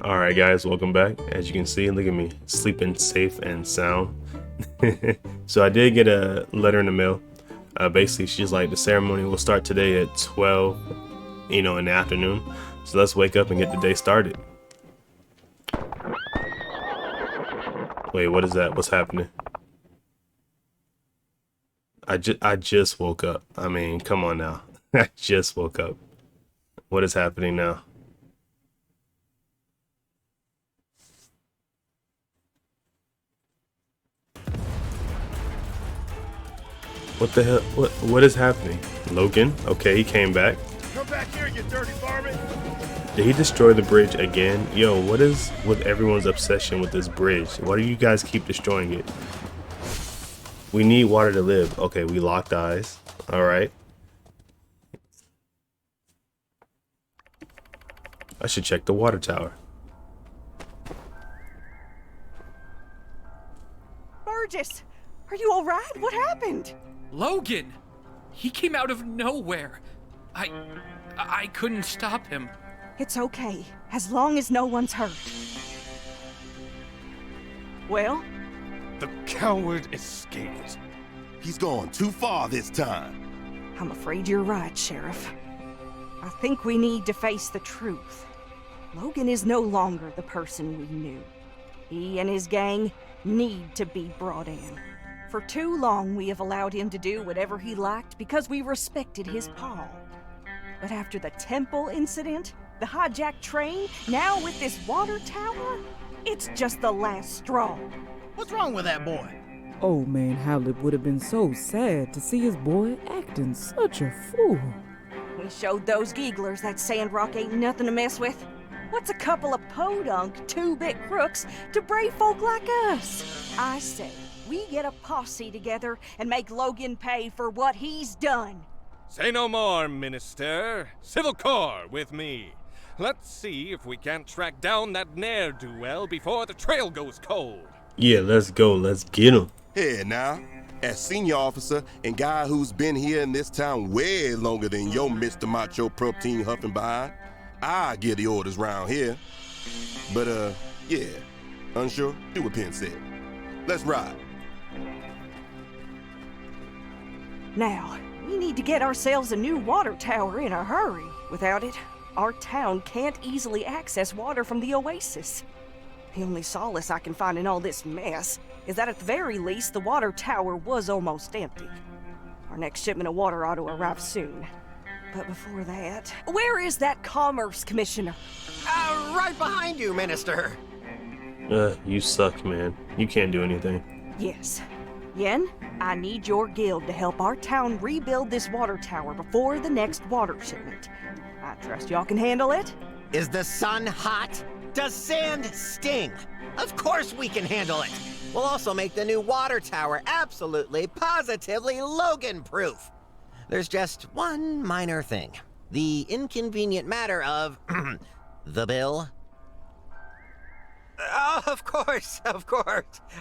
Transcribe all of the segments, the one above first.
Alright guys, welcome back. As you can see, look at me, sleeping safe and sound. So I did get a letter in the mail. Basically, she's like, the ceremony will start today at 12, in the afternoon. So let's wake up and get the day started. Wait, what is that? What's happening? I just woke up. I mean, come on now. I just woke up. What is happening now? What the hell? What is happening? Logan? Okay, he came back. Come back here, you dirty varmint! Did he destroy the bridge again? Yo, what is with everyone's obsession with this bridge? Why do you guys keep destroying it? We need water to live. Okay, we locked eyes. Alright. I should check the water tower. Burgess, are you alright? What happened? Logan! He came out of nowhere. I couldn't stop him. It's okay, as long as no one's hurt. Well? The coward escaped. He's gone too far this time. I'm afraid you're right, Sheriff. I think we need to face the truth. Logan is no longer the person we knew. He and his gang need to be brought in. For too long, we have allowed him to do whatever he liked because we respected his paw. But after the temple incident, the hijacked train, now with this water tower, it's just the last straw. What's wrong with that boy? Old man Howlett would have been so sad to see his boy acting such a fool. We showed those gigglers that Sandrock ain't nothing to mess with. What's a couple of podunk, two-bit crooks to brave folk like us? I say, we get a posse together and make Logan pay for what he's done. Say no more, Minister. Civil Corps with me. Let's see if we can't track down that ne'er-do-well before the trail goes cold. Yeah, let's go. Let's get him. Hey, now, as senior officer and guy who's been here in this town way longer than your Mr. Macho Protein huffing behind, I give the orders round here. But, yeah, unsure? Do what Penn said. Let's ride. Now, we need to get ourselves a new water tower in a hurry. Without it, our town can't easily access water from the oasis. The only solace I can find in all this mess is that at the very least, the water tower was almost empty. Our next shipment of water ought to arrive soon. But before that, where is that Commerce Commissioner? Right behind you, Minister. You suck, man. You can't do anything. Yes. Yen, I need your guild to help our town rebuild this water tower before the next water shipment. I trust y'all can handle it? Is the sun hot? Does sand sting? Of course we can handle it. We'll also make the new water tower absolutely, positively Logan-proof. There's just one minor thing. The inconvenient matter of the bill. Oh, of course.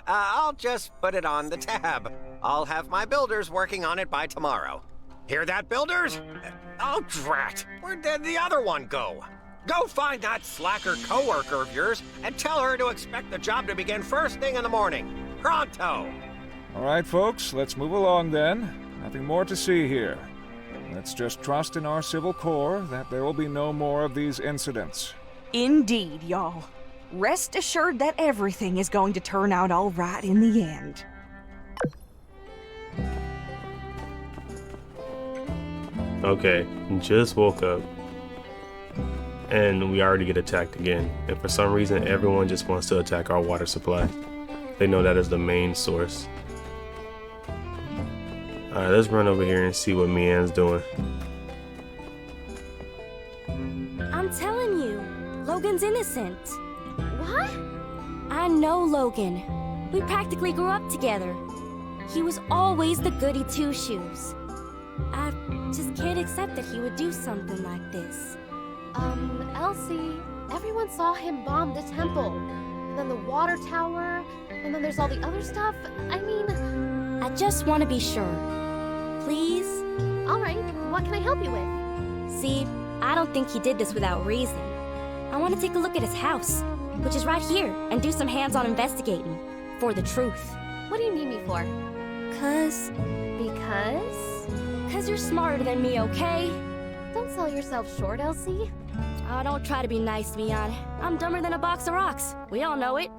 I'll just put it on the tab. I'll have my builders working on it by tomorrow. Hear that, builders? Oh, drat. Where'd the other one go? Go find that slacker coworker of yours and tell her to expect the job to begin first thing in the morning. Pronto. All right, folks, let's move along then. Nothing more to see here. Let's just trust in our Civil Corps that there will be no more of these incidents. Indeed, y'all. Rest assured that everything is going to turn out all right in the end. Okay, just woke up. And we already get attacked again. And for some reason, everyone just wants to attack our water supply. They know that is the main source. Alright, let's run over here and see what Mian's doing. I'm telling you, Logan's innocent. What? I know Logan. We practically grew up together. He was always the goody two-shoes. I just can't accept that he would do something like this. Elsie, everyone saw him bomb the temple. And then the water tower, and then there's all the other stuff. I mean... I just want to be sure. Please? Alright, what can I help you with? See, I don't think he did this without reason. I want to take a look at his house, which is right here, and do some hands-on investigating for the truth. What do you need me for? Cause you're smarter than me, okay? Don't sell yourself short, Elsie. Oh, don't try to be nice to me, Jan. I'm dumber than a box of rocks. We all know it.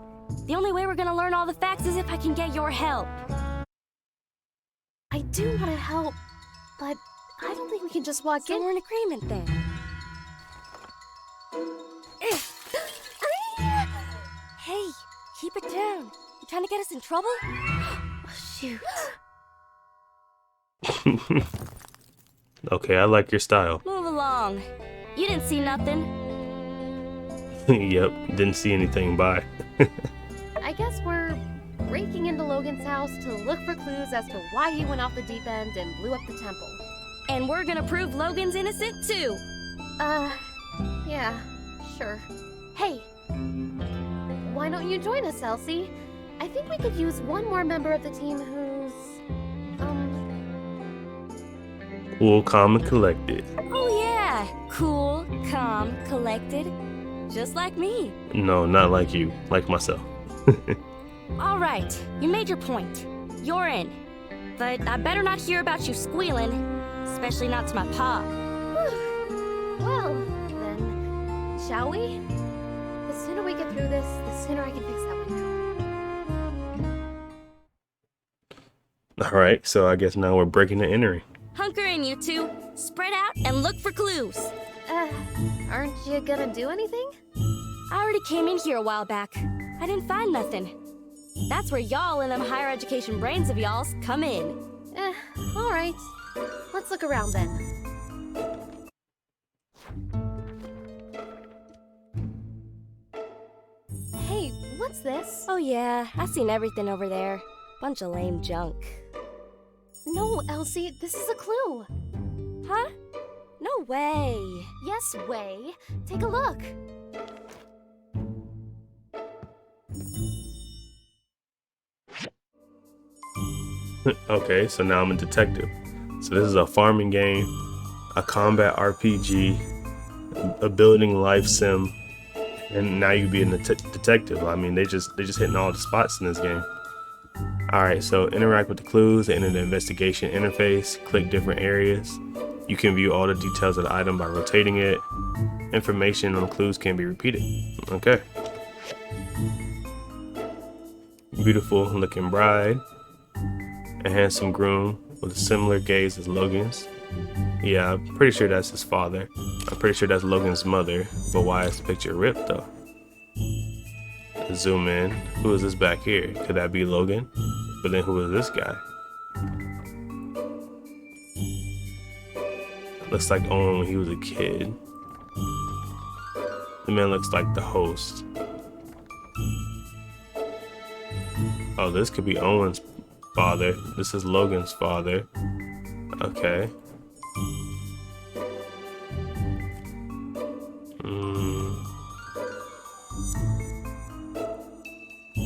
The only way we're gonna learn all the facts is if I can get your help. I do want to help, but I don't think we can just walk So in. we're in agreement then. Hey, keep it down. You trying to get us in trouble? Oh, shoot. Okay, I like your style. Move along. You didn't see nothing. Yep, didn't see anything. Bye. I guess we're breaking into Logan's house to look for clues as to why he went off the deep end and blew up the temple. And we're gonna prove Logan's innocent too. Yeah, sure. Hey, why don't you join us, Elsie? I think we could use one more member of the team who's, Cool, calm, and collected. Oh yeah, cool, calm, collected, just like me. No, not like you, like myself. All right, you made your point. You're in. But I better not hear about you squealing, especially not to my pa. well, then, shall we? The sooner we get through this, the sooner I can fix that window. All right, so I guess now we're breaking and entering. Hunker in, you two. Spread out and look for clues. Aren't you gonna do anything? I already came in here a while back. I didn't find nothing. That's where y'all and them higher education brains of y'all's come in. Alright. Let's look around then. Hey, what's this? Oh yeah, I seen everything over there. Bunch of lame junk. No, Elsie, this is a clue. Huh? No way. Yes, way. Take a look. Okay, so now I'm a detective. So this is a farming game, a combat RPG, a building life sim, and now you be a detective. I mean, they just hitting all the spots in this game. All right, so interact with the clues, enter the investigation interface, click different areas. You can view all the details of the item by rotating it. Information on clues can be repeated. Okay. Beautiful looking bride. A handsome groom with a similar gaze as Logan's. Yeah, I'm pretty sure that's his father. I'm pretty sure that's Logan's mother, but why is the picture ripped though? Zoom in. Who is this back here? Could that be Logan? But then who is this guy? Looks like Owen when he was a kid. The man looks like the host. Oh, this could be Owen's father. This is Logan's father. Okay.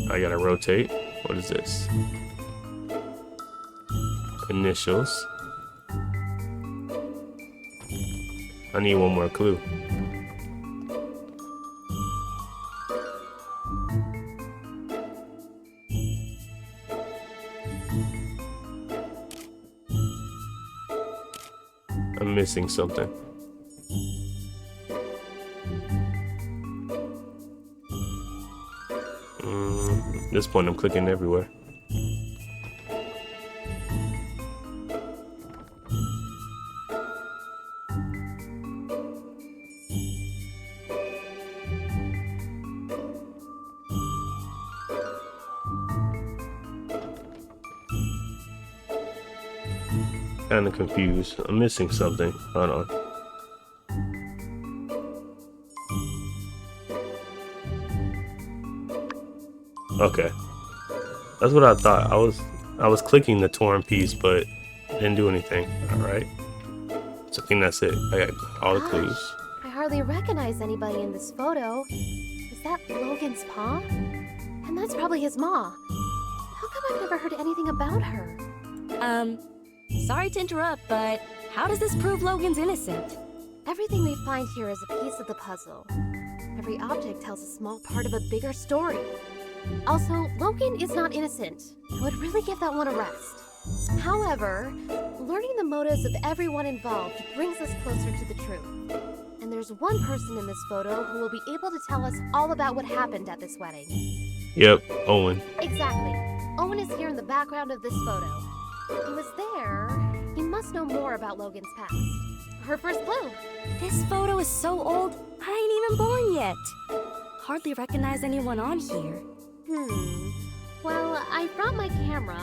I gotta rotate. What is this? Initials. I need one more clue. I'm missing something. At this point, I'm clicking everywhere. Kind of confused. I'm missing something. Hold on. Okay, that's what I thought. I was clicking the torn piece, but didn't do anything. All right, so I think that's it. I got all the clues. I hardly recognize anybody in this photo. Is that Logan's pa? And that's probably his ma. How come I've never heard anything about her? Sorry to interrupt, but how does this prove Logan's innocent? Everything we find here is a piece of the puzzle. Every object tells a small part of a bigger story. Also, Logan is not innocent. I would really give that one a rest. However, learning the motives of everyone involved brings us closer to the truth. And there's one person in this photo who will be able to tell us all about what happened at this wedding. Yep, Owen. Exactly. Owen is here in the background of this photo. He was there. He must know more about Logan's past. Her first clue. This photo is so old, I ain't even born yet. Hardly recognize anyone on here. Well, I brought my camera.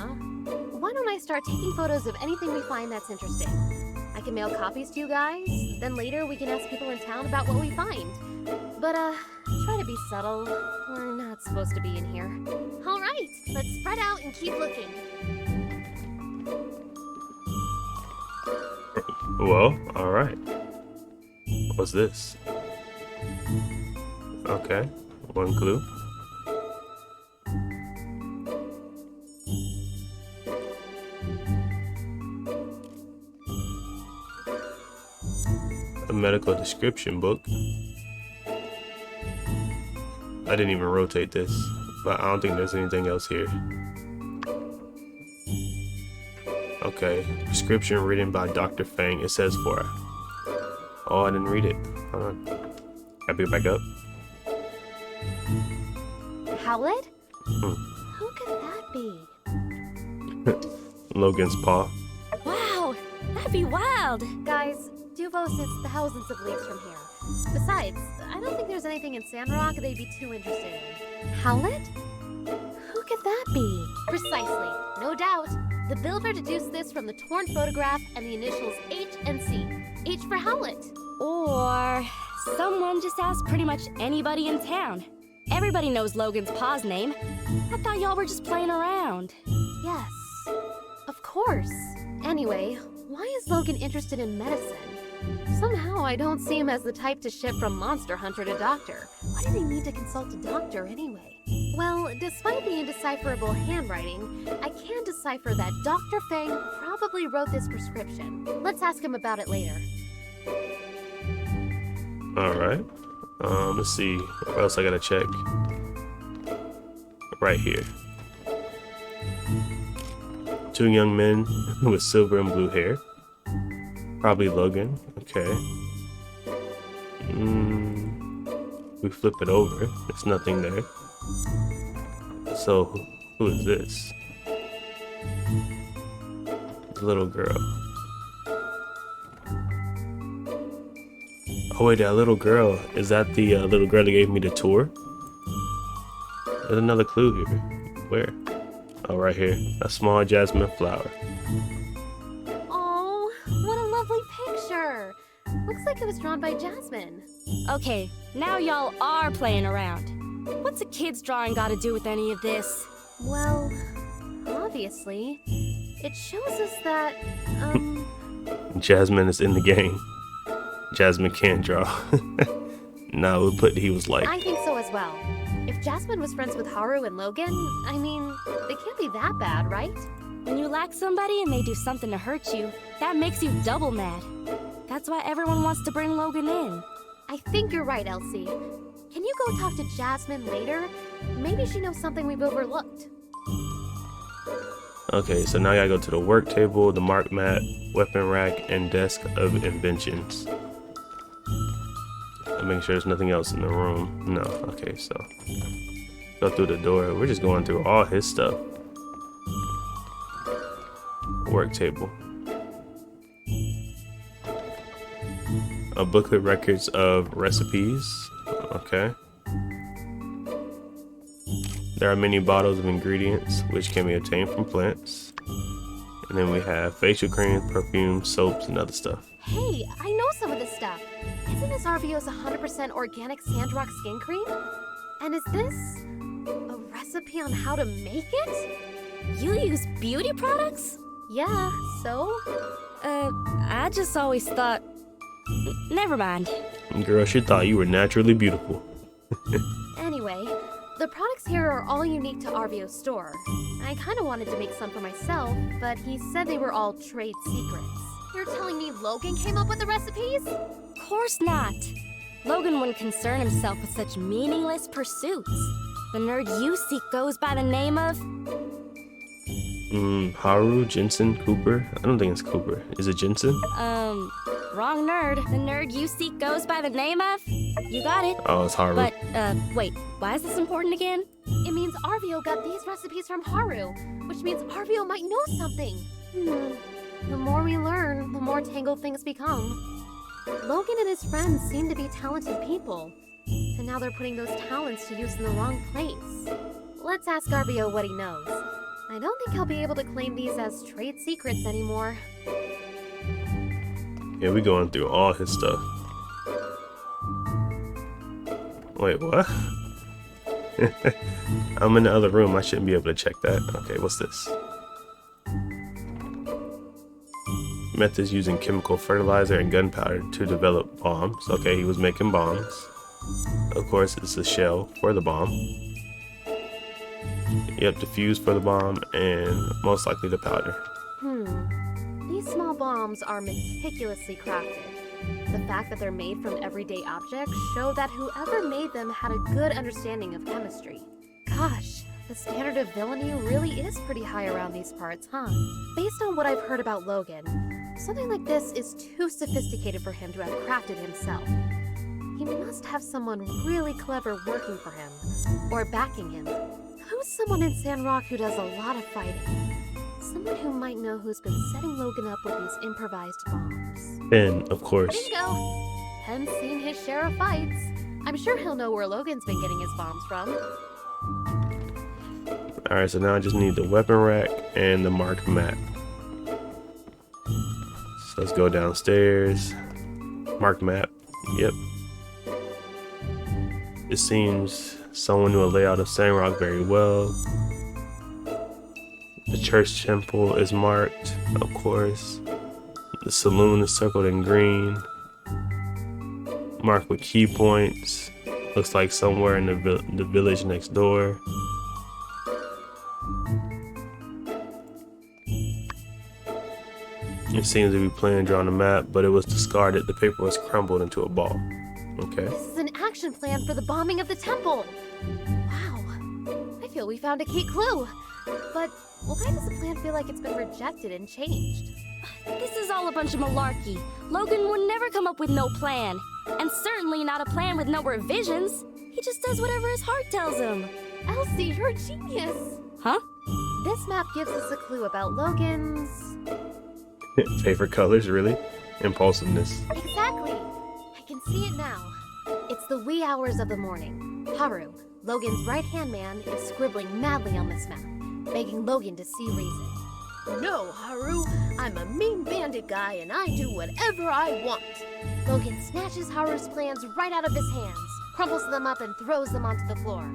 Why don't I start taking photos of anything we find that's interesting? I can mail copies to you guys, then later we can ask people in town about what we find. But, try to be subtle. We're not supposed to be in here. All right, let's spread out and keep looking. Well, alright. What's this? Okay, one clue. A medical description book. I didn't even rotate this, but I don't think there's anything else here. Okay, prescription written by Dr. Fang. It says for. Oh, I didn't read it. Hold on. Can I pick it back up? Howlet? Who could that be? Logan's paw. Wow, that'd be wild. Guys, Duvos is thousands of leagues from here. Besides, I don't think there's anything in Sandrock they'd be too interested in. Howlet? Who could that be? Precisely. No doubt. The builder deduced this from the torn photograph and the initials H and C. H for Howlet. Or someone just asked pretty much anybody in town. Everybody knows Logan's pa's name. I thought y'all were just playing around. Yes, of course. Anyway, why is Logan interested in medicine? Somehow I don't see him as the type to shift from monster hunter to doctor. Why did he need to consult a doctor anyway? Well, despite the indecipherable handwriting, I can decipher that Dr. Fang probably wrote this prescription. Let's ask him about it later. Alright. Let's see. What else I gotta check? Right here. Two young men with silver and blue hair. Probably Logan. Okay. We flip it over. There's nothing there. So, who is this? The little girl. Oh wait, that little girl. Is that the little girl that gave me the tour? There's another clue here. Where? Oh, right here. A small jasmine flower. Oh, what a lovely picture. Looks like it was drawn by Jasmine. Okay, now y'all are playing around. What's a kid's drawing got to do with any of this? Well, obviously, it shows us that, Jasmine is in the game. Jasmine can't draw. No, we'll put he was like. I think so as well. If Jasmine was friends with Haru and Logan, I mean, they can't be that bad, right? When you like somebody and they do something to hurt you, that makes you double mad. That's why everyone wants to bring Logan in. I think you're right, Elsie. Can you go talk to Jasmine later? Maybe she knows something we've overlooked. Okay, so now I gotta go to the work table, the mark mat, weapon rack, and desk of inventions. I'm making sure there's nothing else in the room. No, okay, so go through the door. We're just going through all his stuff. Work table. A booklet records of recipes. Okay. There are many bottles of ingredients which can be obtained from plants. And then we have facial cream, perfume, soaps, and other stuff. Hey, I know some of this stuff. Isn't this Arvio's 100% organic Sandrock skin cream? And is this a recipe on how to make it? You use beauty products? Yeah, so? I just always thought... Never mind. Girl, she thought you were naturally beautiful. Anyway, the products here are all unique to Arvio's store. I kind of wanted to make some for myself, but he said they were all trade secrets. You're telling me Logan came up with the recipes? Of course not. Logan wouldn't concern himself with such meaningless pursuits. The nerd you seek goes by the name of... Haru, Jensen, Cooper? I don't think it's Cooper. Is it Jensen? Wrong nerd. The nerd you seek goes by the name of... You got it. Oh, it's Haru. But, wait, why is this important again? It means Arvio got these recipes from Haru, which means Arvio might know something. The more we learn, the more tangled things become. Logan and his friends seem to be talented people, and now they're putting those talents to use in the wrong place. Let's ask Arvio what he knows. I don't think he'll be able to claim these as trade secrets anymore. Yeah, we going through all his stuff. Wait, what? I'm in the other room. I shouldn't be able to check that. Okay, what's this? Methods using chemical fertilizer and gunpowder to develop bombs. Okay, he was making bombs. Of course, it's a shell for the bomb. Yep, the fuse for the bomb and most likely the powder. These small bombs are meticulously crafted. The fact that they're made from everyday objects show that whoever made them had a good understanding of chemistry. Gosh, the standard of villainy really is pretty high around these parts, huh? Based on what I've heard about Logan, something like this is too sophisticated for him to have crafted himself. He must have someone really clever working for him, or backing him. Who's someone in Sandrock who does a lot of fighting? Someone who might know who's been setting Logan up with these improvised bombs. Ben, of course. Bingo! Ben's seen his share of fights. I'm sure he'll know where Logan's been getting his bombs from. Alright, so now I just need the weapon rack and the mark map. So let's go downstairs. Mark map. Yep. It seems someone knew a layout of Sandrock very well. The church temple is marked, of course. The saloon is circled in green. Marked with key points. Looks like somewhere in the village next door. It seems to be plain drawn on the map, but it was discarded. The paper was crumbled into a ball. Okay. This is an action plan for the bombing of the temple. Wow. I feel we found a key clue. But why does the plan feel like it's been rejected and changed? This is all a bunch of malarkey. Logan would never come up with no plan. And certainly not a plan with no revisions. He just does whatever his heart tells him. Elsie, you're a genius. Huh? This map gives us a clue about Logan's... Favorite colors, really? Impulsiveness. Exactly. I can see it now. It's the wee hours of the morning. Haru, Logan's right-hand man, is scribbling madly on this map, begging Logan to see reason. No, Haru, I'm a mean bandit guy and I do whatever I want. Logan snatches Haru's plans right out of his hands, crumbles them up and throws them onto the floor.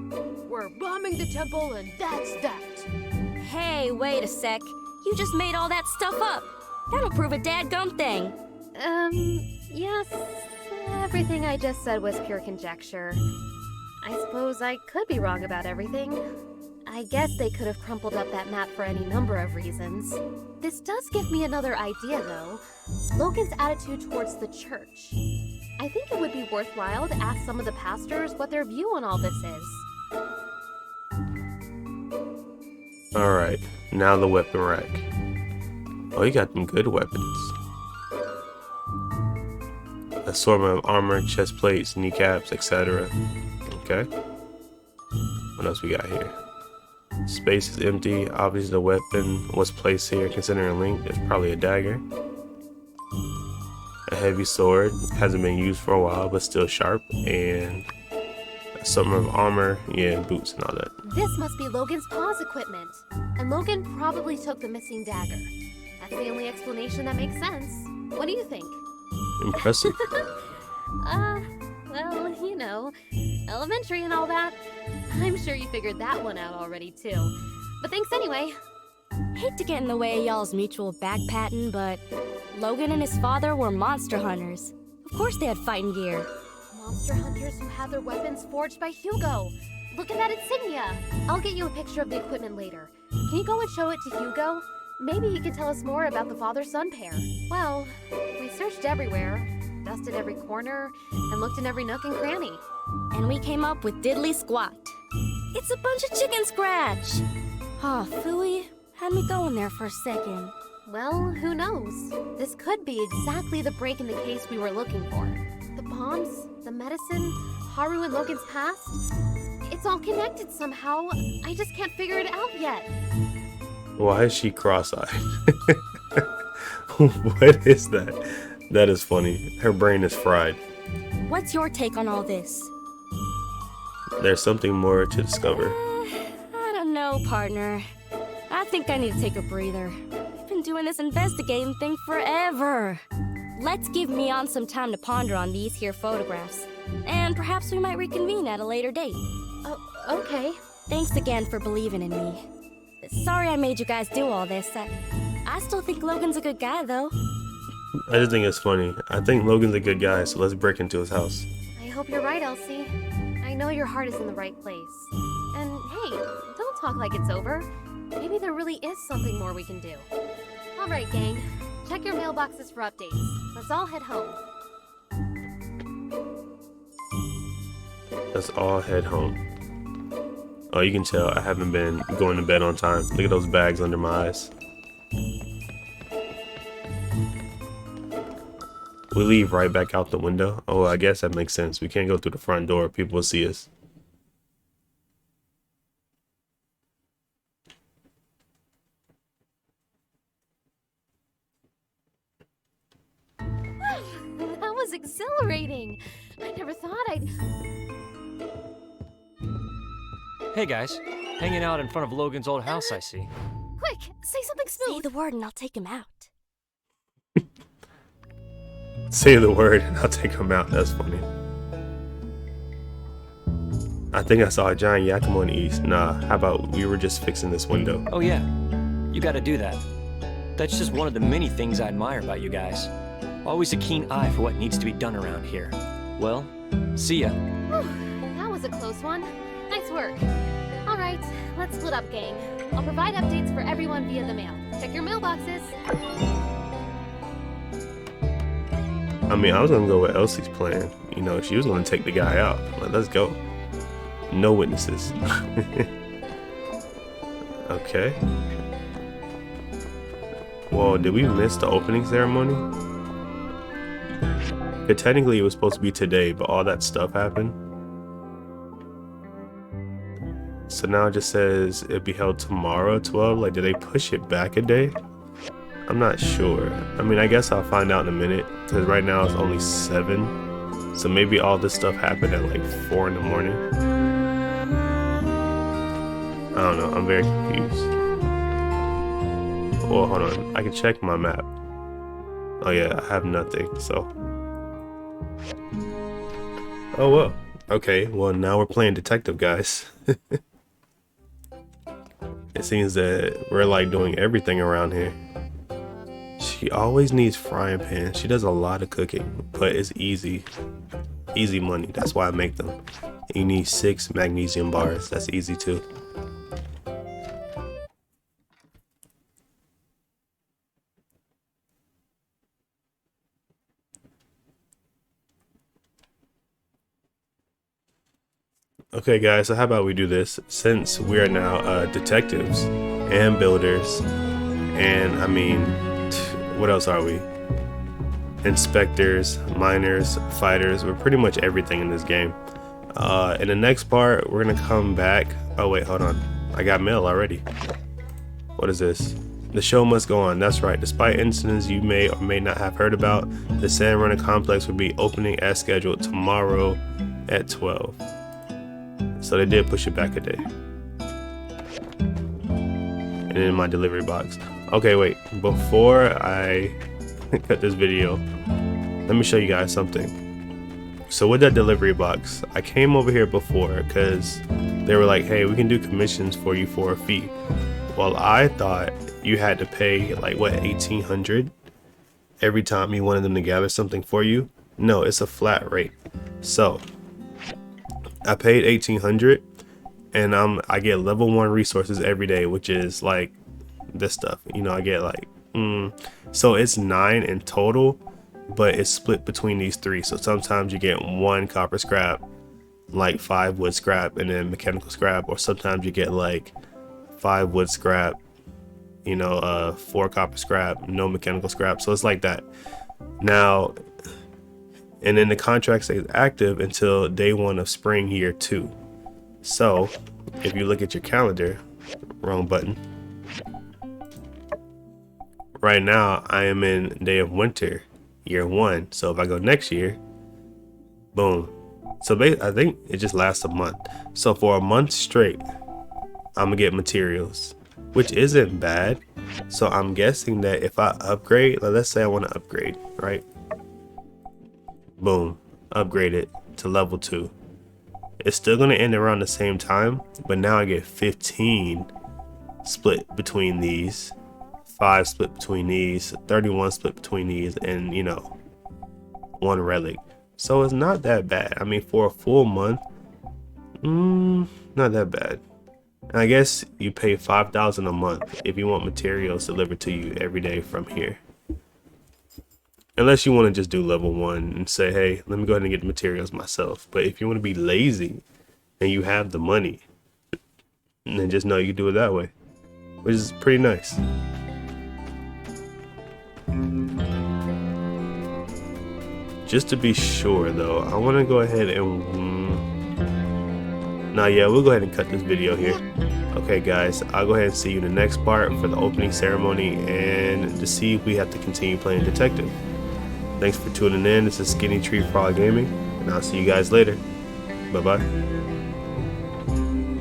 We're bombing the temple and that's that. Hey, wait a sec. You just made all that stuff up. That'll prove a dadgum thing. Yes. Everything I just said was pure conjecture. I suppose I could be wrong about everything. I guess they could have crumpled up that map for any number of reasons. This does give me another idea, though. Logan's attitude towards the church. I think it would be worthwhile to ask some of the pastors what their view on all this is. Alright, now the weapon rack. Oh, you got some good weapons. Assortment of armor, chest plates, kneecaps, etc. Okay. What else we got here? Space is empty. Obviously the weapon was placed here considering length. It's probably a dagger. A heavy sword. Hasn't been used for a while but still sharp. And assortment of armor. Yeah, boots and all that. This must be Logan's paw's equipment. And Logan probably took the missing dagger. That's the only explanation that makes sense. What do you think? Impressive. Well, you know, elementary and all that. I'm sure you figured that one out already, too. But thanks anyway. Hate to get in the way of y'all's mutual backpatting, but Logan and his father were monster hunters. Of course they had fighting gear. Monster hunters who had their weapons forged by Hugo. Look at that insignia. I'll get you a picture of the equipment later. Can you go and show it to Hugo? Maybe he can tell us more about the father-son pair. Well, we searched everywhere. dusted every corner and looked in every nook and cranny. And we came up with diddly squat. It's a bunch of chicken scratch. Oh, phooey. Had me going there for a second. Well, who knows? This could be exactly the break in the case we were looking for. The bombs, the medicine, Haru and Logan's past. It's all connected somehow. I just can't figure it out yet. Why is she cross-eyed? What is that? That is funny. Her brain is fried. What's your take on all this? There's something more to discover. I don't know, partner. I think I need to take a breather. I've been doing this investigating thing forever. Let's give Mion some time to ponder on these here photographs. And perhaps we might reconvene at a later date. Oh, okay. Thanks again for believing in me. Sorry I made you guys do all this. I still think Logan's a good guy, though. I just think it's funny. I think Logan's a good guy, so let's break into his house. I hope you're right, Elsie. I know your heart is in the right place. And hey, don't talk like it's over. Maybe there really is something more we can do. All right, gang. Check your mailboxes for updates. Let's all head home. Let's all head home. Oh, you can tell I haven't been going to bed on time. Look at those bags under my eyes. We leave right back out the window. Oh, I guess that makes sense. We can't go through the front door. People will see us. That was exhilarating. I never thought I'd... Hey guys, hanging out in front of Logan's old house, I see. Quick, say something smooth. Say the word and I'll take him out. Say the word and I'll take him out. That's funny. I think I saw a giant Yakima in the east. Nah, how about we were just fixing this window? Oh yeah, you gotta do that. That's just one of the many things I admire about you guys. Always a keen eye for what needs to be done around here. Well, see ya. Whew, that was a close one. Nice work. All right, let's split up, gang. I'll provide updates for everyone via the mail. Check your mailboxes. I mean, I was gonna go with Elsie's plan. You know, she was gonna take the guy out. Like, let's go. No witnesses. Okay. Well, did we miss the opening ceremony? But technically, it was supposed to be today, but all that stuff happened. So now it just says it'd be held tomorrow at 12. Like, did they push it back a day? I'm not sure. I mean, I guess I'll find out in a minute, because right now it's only 7. So maybe all this stuff happened at like 4 in the morning. I don't know. I'm very confused. Well, hold on. I can check my map. Oh yeah, I have nothing, so. Oh well. Okay, well now we're playing detective, guys. It seems that we're like doing everything around here. She always needs frying pans. She does a lot of cooking, but it's easy. Easy money. That's why I make them. You need 6 magnesium bars. That's easy too. Okay guys, so how about we do this? Since we are now detectives and builders, and I mean, what else are we? Inspectors, miners, fighters, we're pretty much everything in this game. In the next part, we're gonna come back. Oh wait, hold on. I got mail already. What is this? The show must go on. That's right. Despite incidents you may or may not have heard about, the San Runner complex will be opening as scheduled tomorrow at 12. So they did push it back a day. And in my delivery box. Okay, wait. Before I cut this video, let me show you guys something. So with that delivery box, I came over here before because they were like, hey, we can do commissions for you for a fee. Well, I thought you had to pay like what, 1,800 every time you wanted them to gather something for you. No, it's a flat rate. So I paid 1,800 and I get level 1 resources every day, which is like this stuff. You know, I get like so it's 9 in total, but it's split between these 3. So sometimes you get 1 copper scrap, like 5 wood scrap, and then mechanical scrap, or sometimes you get like 5 wood scrap, you know, 4 copper scrap, no mechanical scrap. So it's like that. Now, and then the contract stays active until day 1 of spring year 2. So if you look at your calendar, wrong button. Right now I am in day of winter year 1. So if I go next year, boom. So I think it just lasts a month. So for a month straight, I'm gonna get materials, which isn't bad. So I'm guessing that if I upgrade, let's say I want to upgrade, right? Boom, upgrade it to level 2. It's still gonna end around the same time, but now I get 15 split between these, 5 split between these, 31 split between these, and you know, 1 relic. So it's not that bad. I mean, for a full month, not that bad. And I guess you pay 5,000 a month if you want materials delivered to you every day from here. Unless you want to just do level 1 and say, hey, let me go ahead and get the materials myself. But if you want to be lazy and you have the money, then just know you do it that way, which is pretty nice. Just to be sure though, I want to go ahead and we'll go ahead and cut this video here. Okay guys, I'll go ahead and see you in the next part for the opening ceremony and to see if we have to continue playing detective. Thanks for tuning in. This is Skinny Tree Frog Gaming, and I'll see you guys later. Bye bye.